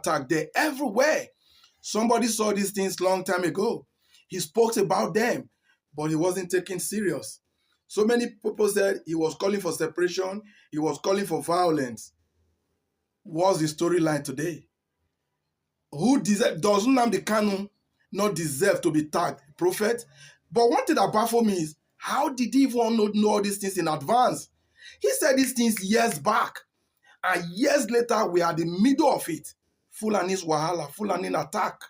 attack, they're everywhere. Somebody saw these things long time ago. He spoke about them, but he wasn't taken serious. So many people said he was calling for separation, he was calling for violence. What's the storyline today? Does Nnamdi Kanu not deserve to be tagged prophet? But one thing that baffles me is, how did he even know all these things in advance? He said these things years back, and years later we are in the middle of it. Fulani's wahala, Fulani attack.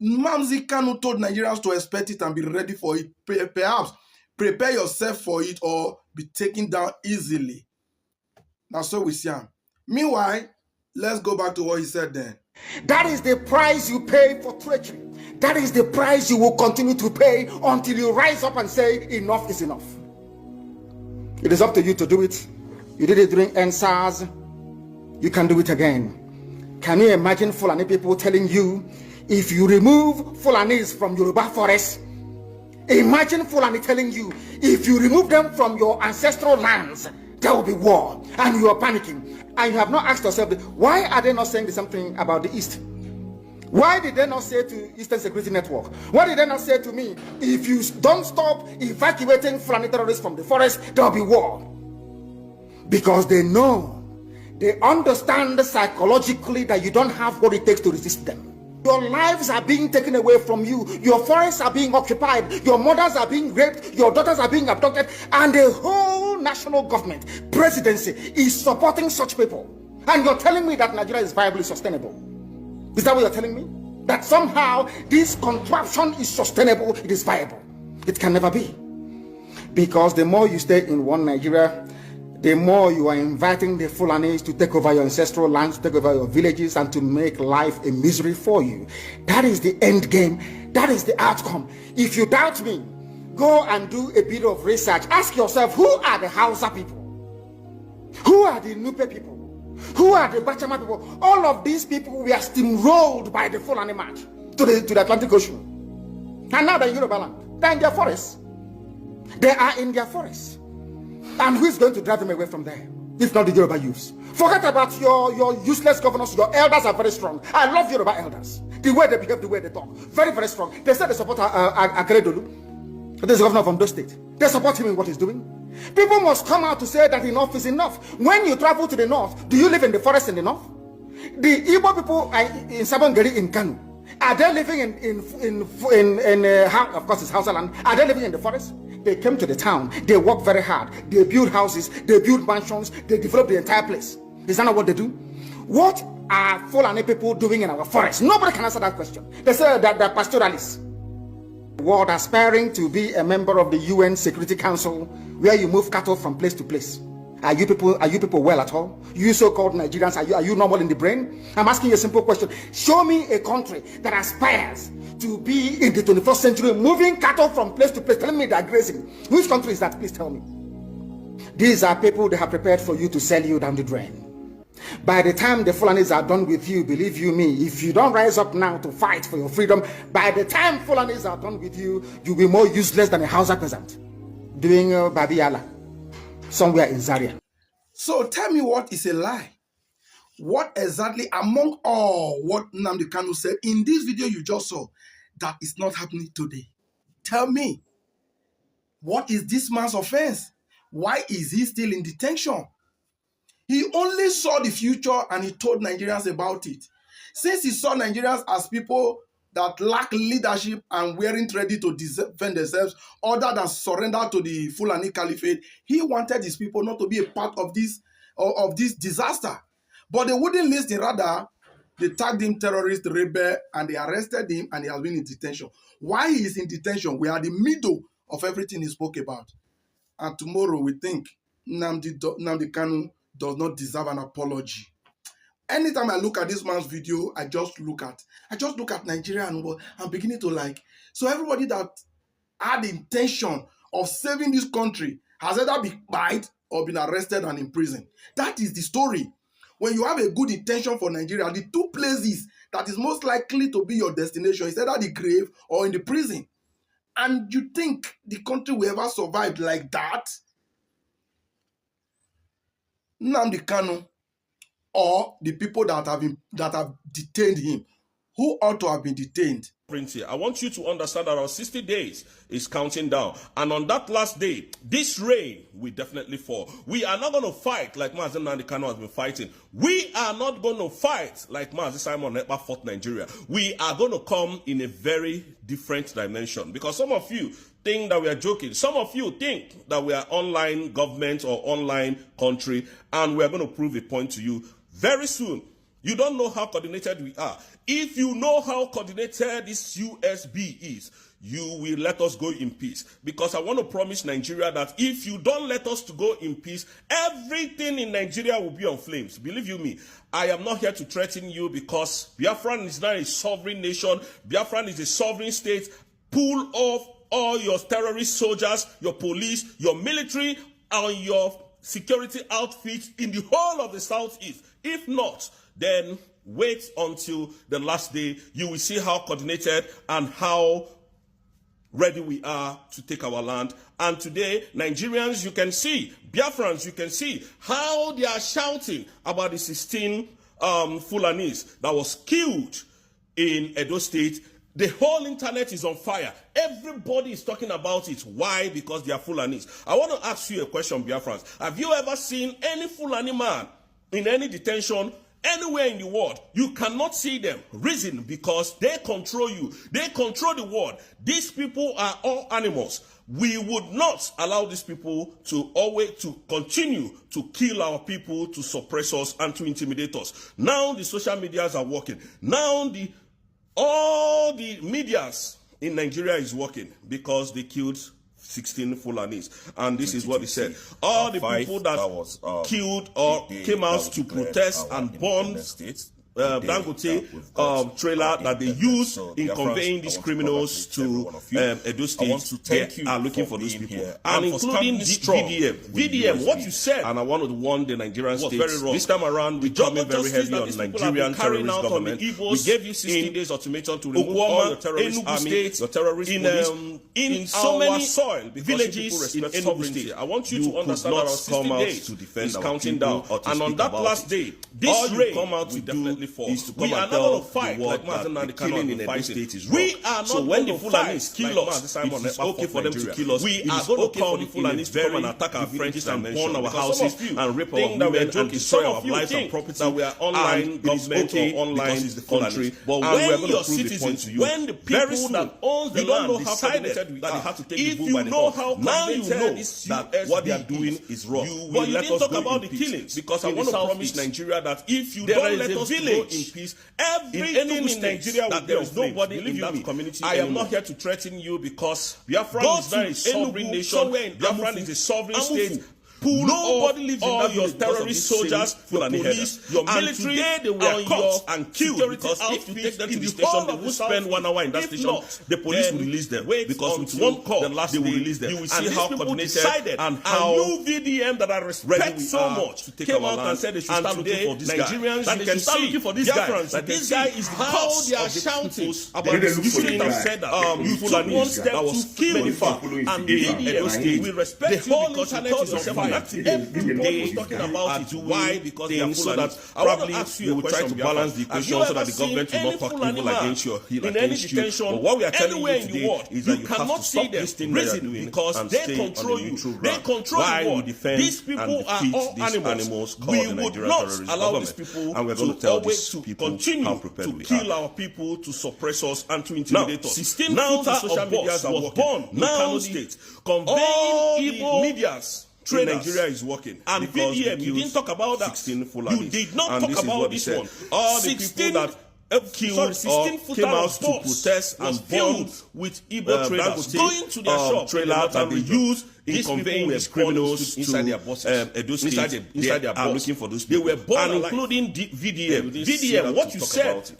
Mazi Kanu told Nigerians to expect it and be ready for it. Perhaps prepare yourself for it or be taken down easily. That's what we see him. Meanwhile, let's go back to what he said then. That is the price you pay for treachery. That is the price you will continue to pay until you rise up and say, enough is enough. It is up to you to do it. You did it during NSAS. You can do it again. Can you imagine Fulani people telling you, if you remove Fulanis from Yoruba forest, imagine Fulani telling you, if you remove them from your ancestral lands, there will be war, and you are panicking, and you have not asked yourself, why are they not saying the same thing about the East? Why did they not say to Eastern Security Network? Why did they not say to me, if you don't stop evacuating Fulani terrorists from the forest, there will be war? Because they know, they understand psychologically that you don't have what it takes to resist them. Your lives are being taken away from you. Your forests are being occupied. Your mothers are being raped. Your daughters are being abducted. And the whole national government, presidency, is supporting such people. And you're telling me that Nigeria is viably sustainable. Is that what you're telling me? That somehow this contraption is sustainable, it is viable. It can never be. Because the more you stay in one Nigeria, the more you are inviting the Fulanis to take over your ancestral lands, to take over your villages, and to make life a misery for you. That is the end game. That is the outcome. If you doubt me, go and do a bit of research. Ask yourself, who are the Hausa people? Who are the Nupe people? Who are the Bachama people? All of these people were steamrolled by the Fulani march to the Atlantic Ocean. And now they're in Yoruba land. They're in their forests. They are in their forests. And who is going to drive them away from there? If not the Yoruba youths. Forget about your useless governors. Your elders are very strong. I love Yoruba elders. The way they behave, the way they talk. Very, very strong. They said they support Akeredolu. This is the governor of Ondo State. They support him in what he's doing. People must come out to say that enough is enough. When you travel to the north, do you live in the forest in the north? The Igbo people in Sabongeri in Kanu, are they living of course it's Hausa land, are they living in the forest? They came to the town, they work very hard, they build houses, they build mansions, they develop the entire place. Is that not what they do? What are Fulani people doing in our forest? Nobody can answer that question. They say that they're pastoralists. World aspiring to be a member of the UN Security Council, where you move cattle from place to place. Are you people well at all? You so-called Nigerians, are you normal in the brain? I'm asking you a simple question. Show me a country that aspires to be in the 21st century, moving cattle from place to place, telling me they're grazing. Which country is that? Please tell me. These are people they have prepared for you to sell you down the drain. By the time the Fulanis are done with you, believe you me, if you don't rise up now to fight for your freedom, by the time Fulanis are done with you, you'll be more useless than a Hausa peasant doing Babiala somewhere in Zaria. So tell me, what is a lie? What exactly among all what Nnamdi Kanu said in this video you just saw that is not happening today? Tell me, what is this man's offense? Why is he still in detention? He only saw the future and he told Nigerians about it. Since he saw Nigerians as people that lack leadership and weren't ready to defend themselves other than surrender to the Fulani Caliphate, he wanted his people not to be a part of this disaster. But they wouldn't listen. Rather, they tagged him terrorist, rebel, and they arrested him, and he has been in detention. Why he is in detention? We are in the middle of everything he spoke about. And tomorrow we think Nnamdi Kanu does not deserve an apology. Anytime I look at this man's video, I just look at Nigeria and I'm beginning to like. So everybody that had the intention of saving this country has either been banned or been arrested and in prison. That is the story. When you have a good intention for Nigeria, the two places that is most likely to be your destination is either the grave or in the prison. And you think the country will ever survive like that? Nnamdi Kanu, or the people that have detained him? Who ought to have been detained? Here. I want you to understand that our 60 days is counting down. And on that last day, this rain will definitely fall. We are not going to fight like Mazi Nnamdi Kanu has been fighting. We are not going to fight like Mazi Simon Ekpa fought Nigeria. We are going to come in a very different dimension. Because some of you think that we are joking. Some of you think that we are online government or online country. And we are going to prove a point to you very soon. You don't know how coordinated we are. If you know how coordinated this USB is, you will let us go in peace. Because I want to promise Nigeria that if you don't let us to go in peace, everything in Nigeria will be on flames. Believe you me, I am not here to threaten you because Biafran is not a sovereign nation. Biafran is a sovereign state. Pull off all your terrorist soldiers, your police, your military, and your security outfits in the whole of the Southeast. If not, then wait until the last day. You will see how coordinated and how ready we are to take our land. And today, Nigerians, you can see, Biafrans, you can see how they are shouting about the 16 Fulanis that was killed in Edo State. The whole internet is on fire. Everybody is talking about it. Why? Because they are Fulanis. I want to ask you a question, Biafrans. Have you ever seen any Fulani man in any detention anywhere in the world? You cannot see them. Reason, because they control you. They control the world. These people are all animals. We would not allow these people to continue to kill our people, to suppress us, and to intimidate us. Now the social medias are working. Now all the medias in Nigeria is working because they killed 16 Fulanis. And this is what he said. All the people that was killed or came out to protest and burned Dangote trailer that they use in conveying these criminals to Edo State, they are looking for those people. And including VDM, what you said, and I want to warn the Nigerian state, this time around we're coming very heavy on Nigerian terrorist government. We gave you 60 days ultimatum to remove all your terrorist army, your terrorist police, in so many soil, villages in Enugu State. I want you to understand that our 60 days is counting down. And on that last day, this rain will definitely fall. We are not going to fight like Mazi Nnamdi Kanu in Edo State is wrong. We are not so when the Fulanis kill us, it is okay for them to kill us. We are going to come for the Fulanis to come and attack our friends and burn our houses and rape our women and destroy our lives and property. That we are online government or online is the country. But when your citizens, when the people that own the land decided that they have to take the bull by the horn, now you know that what they are doing is wrong. But you didn't talk about the killings because I want to promise Nigeria that if you don't let us go in peace, everything in Nigeria will there is nobody in that community. I am not here to threaten you because Biafran is not a sovereign nation. Biafran is a sovereign state. Nobody lives in that your terrorist soldiers, your police, your military, they were caught and killed because if you take them to the station, they will spend 1 hour in that station. The police will release them because with one call, they will release them. You will see how coordinated and how new VDM that I respect so much came out and said they should start looking for this guy. Nigerians, you can start looking for this guy. That this guy is how they are shouting about this. You shouldn't have said that. You took one step to kill and VDM. We respect you because you called yourself fire. Everybody was talking about it. Why? Because they are so that probably we will try to balance the equation so that the government will not talk evil against you against you. But what we are telling you today is that you have to stop this thing that you are doing and stay on the neutral ground. Why we defend and defeat these animals called the Nigerian terrorist government. And we're going to tell these people how prepared we are. To kill our people, to suppress us, and to intimidate us. Now the social medias are working. Now Kanu State conveying evil medias. In Nigeria is working. And VDM, you didn't talk about that. 16 Fulanis. You did not talk about this one. All the people that killed or came out to protest and bomb with Igbo traders going to their shop trailer that they use in conveying these criminals inside their buses. Inside their bus. Looking for those people. They were born and including VDM. VDM, what you said.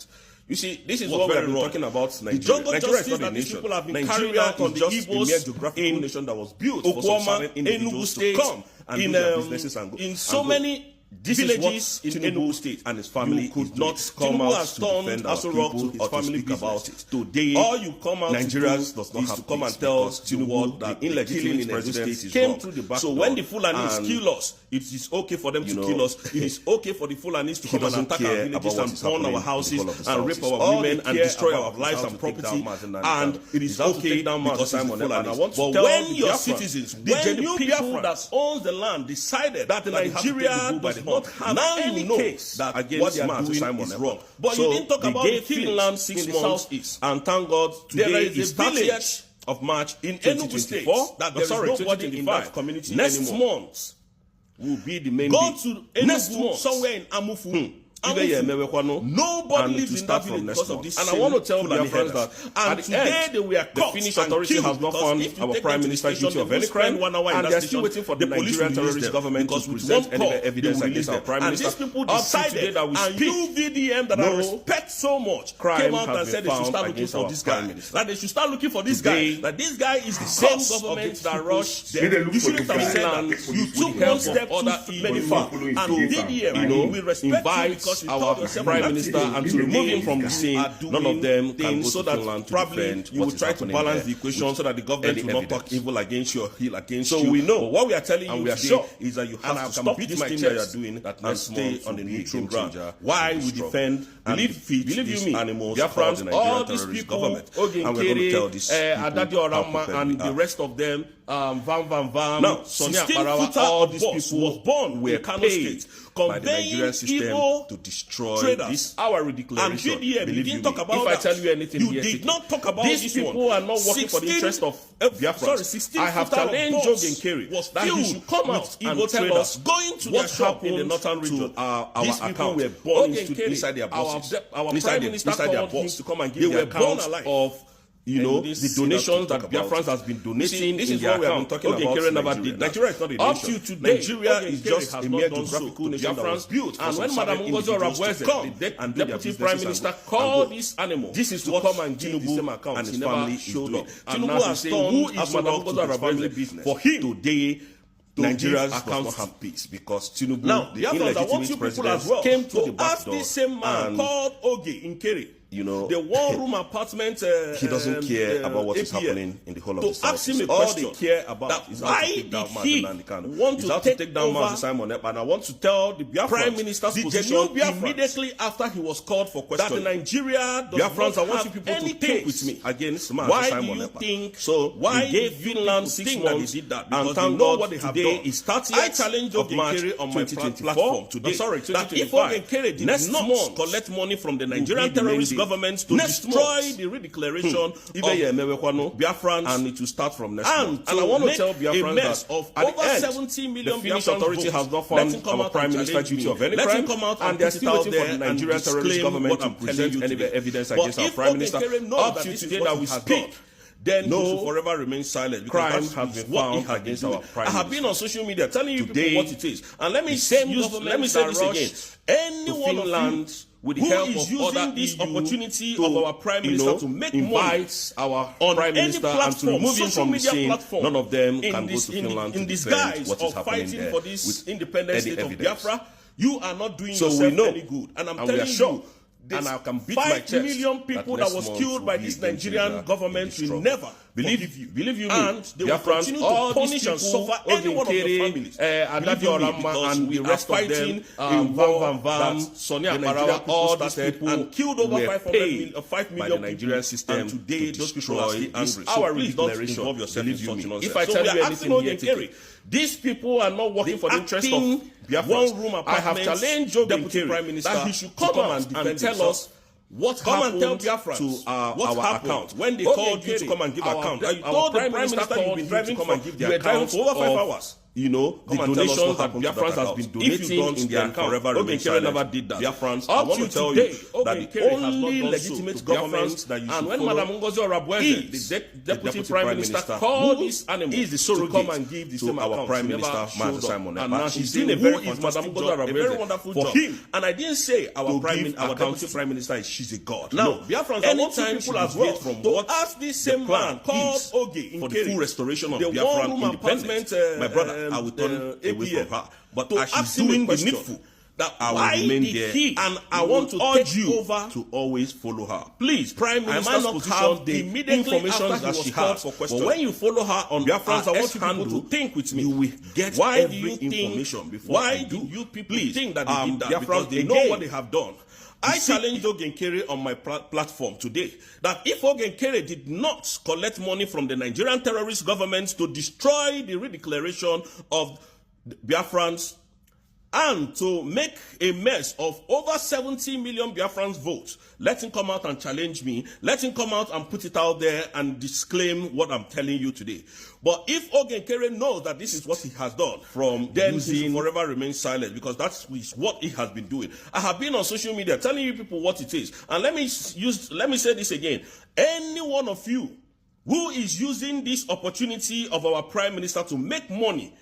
You see, this is what we're talking about. Nigeria. Nigeria is not a nation. Nigeria is just a mere geographical nation that was built for some certain individuals to come and do their businesses and go. In so many this villages in Enugu State and his family could not come out to defend our people or to speak about it. Today, all you come out Nigerians does not have to come and tell Tinubu that the illegitimate president came through the back door. So when the Fulanis kill us, it is okay for them to kill us. It is okay for the Fulanis to come and attack our villages and burn our houses and rape our women and destroy our lives and property. And it is okay because Simon Fulanis. But when your citizens, when you people that owns the land decided that Nigeria does not have any case that what they are doing is wrong. But you didn't talk about the Finland 6 months, and thank God today is 30th of March in Enugu State that there is nobody in that community next month will be the main go to Enugu somewhere in Amufu. Nobody lives in that village because of this. And I want to tell my friends that and today they were the Finnish authority has not found our prime minister guilty of any crime, and they are still waiting for the Nigerian terrorist government to present any evidence against our prime minister. And these people decided that we speak. And UVDM that I respect so much came out and said they should start looking for this guy. That they should start looking for this guy. That this guy is the same government that rushed them. You shouldn't have said that. You took one step too many far. And UVDM, we respect you because our prime minister and to remove him from the scene. None of them can go so to Finland to defend. You will try to balance the equation so that the government will not talk evil against you or heal against you. So we know. But what we are telling you today is that you have to stop this thing that you are doing and stay on the neutral ground. Why we defend and defeat these animals called the Nigerian terrorist government. And we're going to tell this people and the rest of them. Now, Sonia Parawa, all these people was born were paid by the Nigerian system to destroy this our declaration. And VDM, you didn't talk about if I tell you anything you did not talk about these people are not working for the interest of Biafra. I have challenged Joe Kerry that he should come out and tell us going to what happened in the northern region. These people were born inside their bosses. Our prime minister called him to come and give the account of the donations that Biafrans has been donating. This is what we have been talking about. Nigeria is not a nation. Up to today, Nigeria is just a mere geographical nation that was built. And when Madam Ngozi Oravweze, the deputy prime minister, called this animal, this is to come and give the same account, and his family showed up. Tinubu has done who is Madam Ngozi Oravweze business. For him today, Nigeria's does not have peace because Tinubu, now, the illegitimate president, came to the back door. This same man called Oge Nkere. The one-room apartment. He doesn't care about what is happening in the whole of the South. Ask him a question. All they care about is how to take down Mazi Kanu. Want to take down Mazi Simon Ekpa. And I want to tell the Prime Minister's position immediately after he was called for question that Nigeria does Biafrans, I want you people to think with me against Mazi Simon Ekpa. Think so? Why gave Finland 6 months? They did that because they know what they have done. Is 30th of March on my platform today. Sorry, that if Ogenkere did not collect money from the Nigerian terrorist government to destroy the redeclaration of Biafrans, and it will start from next month. And I want to tell Biafrans that of over 70 million the Finnish authority has not found our prime minister guilty of any crime, and they are still waiting for the Nigerian terrorist government to present any evidence against our prime minister. Up to today that we speak, then he should forever remain silent. Crime has been found against our prime minister. I have been on social media telling you people what it is. And let me say this again. Anyone of you with the help of using this opportunity of our prime minister to make money our prime minister and to remove him from the scene, none of them can go to Finland in disguise of fighting for this independent state of Biafra. You are not doing yourself any good. And I'm telling you, and I can beat my chest 5 million people that was killed by this Nigerian government will never believe you, and they will continue to punish and suffer any one of the families. And the rest of them, Sonia Parawa, all these people and killed over 5 million by the Nigerian system. And today, those people are still angry. So please don't involve yourself in such nonsense. If I tell you anything here today, these people are not working for the interest of one room apartment. I have challenged Joe Deputy Prime Minister that he should come out and tell us what happened to our account when they called you to come and give account. You told the Prime Minister you've been driving to come and give the account for over 5 hours. The donations that Biafrans has been donating in their account. Ogenkere never did that. Biafrans, I want to tell you that the only legitimate government that you should follow, and when Madam Ngozi Oravweze, the deputy prime minister, called this animal is the surrogate to come and give the same account. Prime Minister Mazi Simon Ekpa. And now she's doing a very fantastic job, a very wonderful job for him. And I didn't say our deputy prime minister is she's a god. Now, Biafrans, I want people as well to ask this same man called Oge Nkere for the full restoration of Biafran independence. My brother. I will turn away from her. But as she's doing the needful, that I will remain there, and I want to urge you to always follow her. Please, Prime Minister's position, the information that she has. But when you follow her on Biafrans, I want you people to think with me. You will get every information before I do. Why do you people think that they did that? Because they know what they have done. I challenge Ogenkere on my platform today that if Ogenkere did not collect money from the Nigerian terrorist government to destroy the redeclaration of Biafrans and to make a mess of over 70 million Biafrans votes, let him come out and challenge me. Let him come out and put it out there and disclaim what I'm telling you today. But if Ogenkere knows that this is what he has done, then he should forever remain silent, because that's what he has been doing. I have been on social media telling you people what it is. And let me say this again. Any one of you who is using this opportunity of our Prime Minister to make money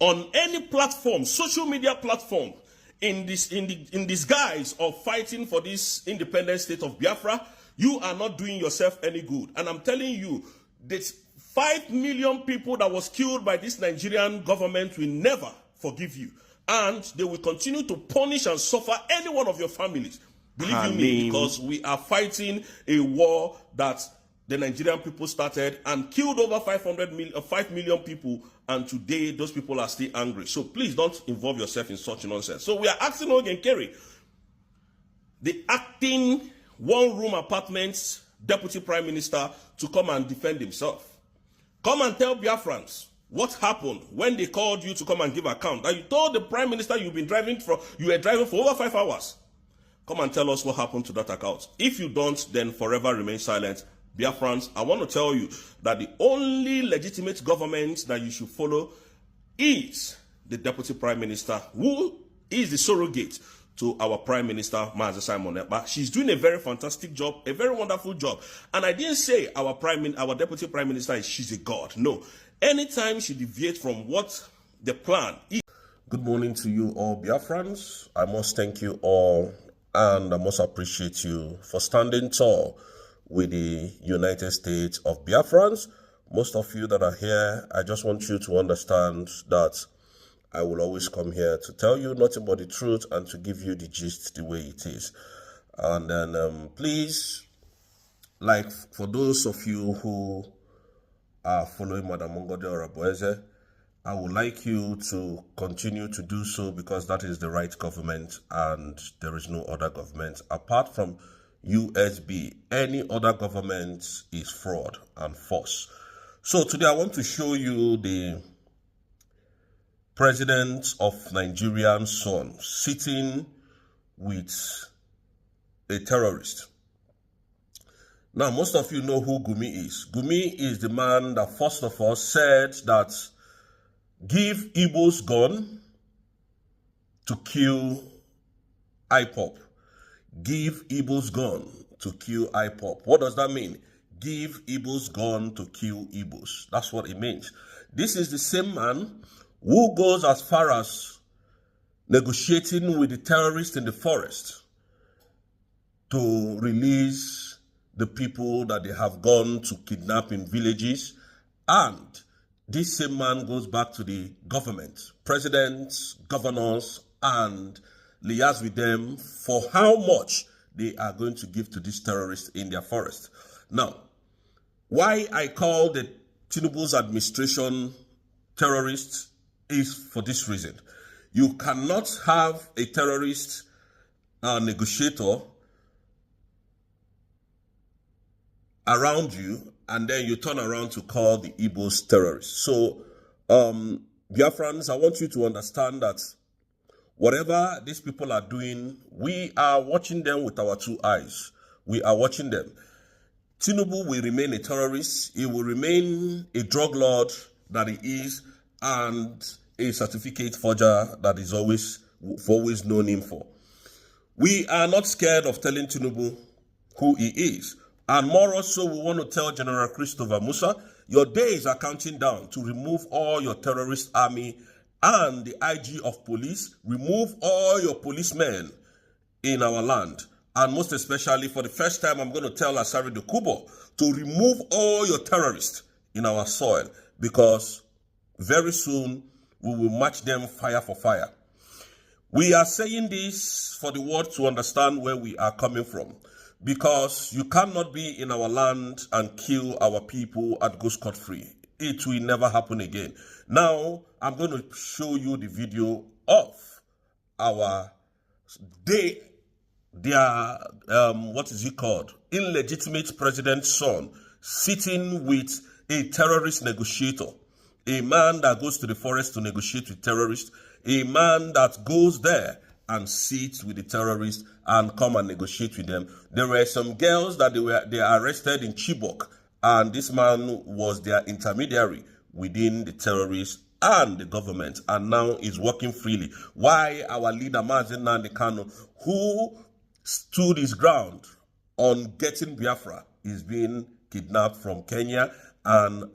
on any platform, social media platform, in disguise of fighting for this independent state of Biafra, you are not doing yourself any good. And I'm telling you, this 5 million people that was killed by this Nigerian government will never forgive you. And they will continue to punish and suffer any one of your families. Believe you me, because we are fighting a war that the Nigerian people started and killed over 5 million people, and today those people are still angry. So please don't involve yourself in such nonsense. So we are asking Ogenkere, the acting one-room apartments deputy prime minister, to come and defend himself. Come and tell Biafrans what happened when they called you to come and give account. That you told the prime minister you were driving for over 5 hours. Come and tell us what happened to that account. If you don't, then forever remain silent. Biafrans, I want to tell you that the only legitimate government that you should follow is the Deputy Prime Minister, who is the surrogate to our Prime Minister, Mazi Simon Ekpa. She's doing a very fantastic job, a very wonderful job. And I didn't say our Deputy Prime Minister she's a god. No. Anytime she deviates from what the plan is. Good morning to you all, Biafrans. I must thank you all, and I must appreciate you for standing tall with the United States of Biafrans. Most of you that are here, I just want you to understand that I will always come here to tell you nothing but the truth and to give you the gist the way it is. And then please, like for those of you who are following Madam Mongode Oraboeze, I would like you to continue to do so, because that is the right government and there is no other government apart from USB. Any other government is fraud and false. So today I want to show you the president of Nigerian son sitting with a terrorist. Now, most of you know who Gumi is. Gumi is the man that first of all said that give Igbos gun to kill IPOP. Give Igbos gun to kill IPOP. What does that mean? Give Igbos gun to kill Igbos. That's what it means. This is the same man who goes as far as negotiating with the terrorists in the forest to release the people that they have gone to kidnap in villages. And this same man goes back to the government, presidents, governors, and liaise with them for how much they are going to give to these terrorists in their forest. Now, why I call the Tinubu's administration terrorists is for this reason. You cannot have a terrorist negotiator around you and then you turn around to call the Igbos terrorists. So, Biafrans, I want you to understand that whatever these people are doing, we are watching them with our 2 eyes. We are watching them. Tinubu will remain a terrorist. He will remain a drug lord that he is, and a certificate forger that is always known him for. We are not scared of telling Tinubu who he is. And more also, we want to tell General Christopher Musa, your days are counting down to remove all your terrorist army, and the IG of police, remove all your policemen in our land. And most especially, for the first time, I'm going to tell Asari de Kubo to remove all your terrorists in our soil, because very soon we will match them fire for fire. We are saying this for the world to understand where we are coming from, because you cannot be in our land and kill our people and go scot-free. It will never happen again. Now, I'm going to show you the video of our what is it called? Illegitimate president's son sitting with a terrorist negotiator, a man that goes to the forest to negotiate with terrorists, a man that goes there and sits with the terrorists and come and negotiate with them. There were some girls that they are arrested in Chibok, and this man was their intermediary within the terrorists and the government, and now is working freely. Why our leader Mazi Nnamdi Kanu, who stood his ground on getting Biafra, is being kidnapped from Kenya and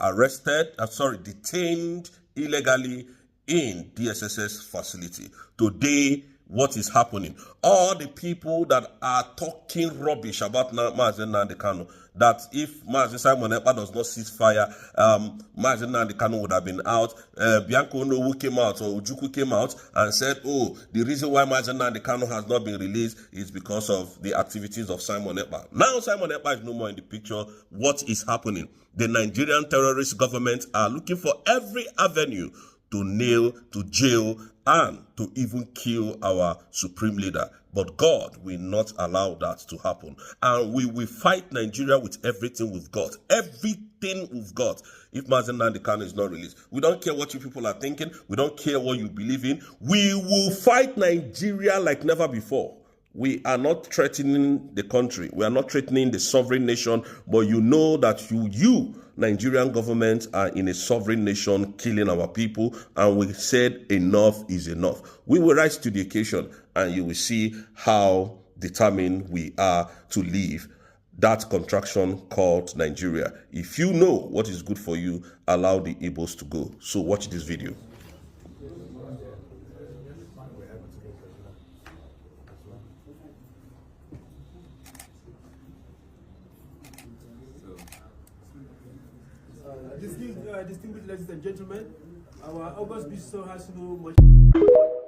detained illegally in DSSS facility. Today, what is happening? All the people that are talking rubbish about Mazi Nnamdi Kanu, that if Mazi Simon Ekpa does not cease fire, Mazi Nnamdi Kanu would have been out. Bianco Onowu came out, or Ojukwu came out and said, oh, the reason why Mazi Nnamdi Kanu has not been released is because of the activities of Simon Ekpa. Now Simon Ekpa is no more in the picture. What is happening? The Nigerian terrorist government are looking for every avenue to nail, to jail, and to even kill our supreme leader. But God will not allow that to happen. And we will fight Nigeria with everything we've got. Everything we've got. If Mazi Nnamdi Kanu is not released, we don't care what you people are thinking. We don't care what you believe in. We will fight Nigeria like never before. We are not threatening the country. We are not threatening the sovereign nation. But you know that you Nigerian government are in a sovereign nation killing our people, and we said enough is enough. We will rise to the occasion, and you will see how determined we are to leave that contraction called Nigeria. If you know what is good for you, allow the Igbos to go. So watch this video. Distinguished ladies and gentlemen, our August Bishop has no much.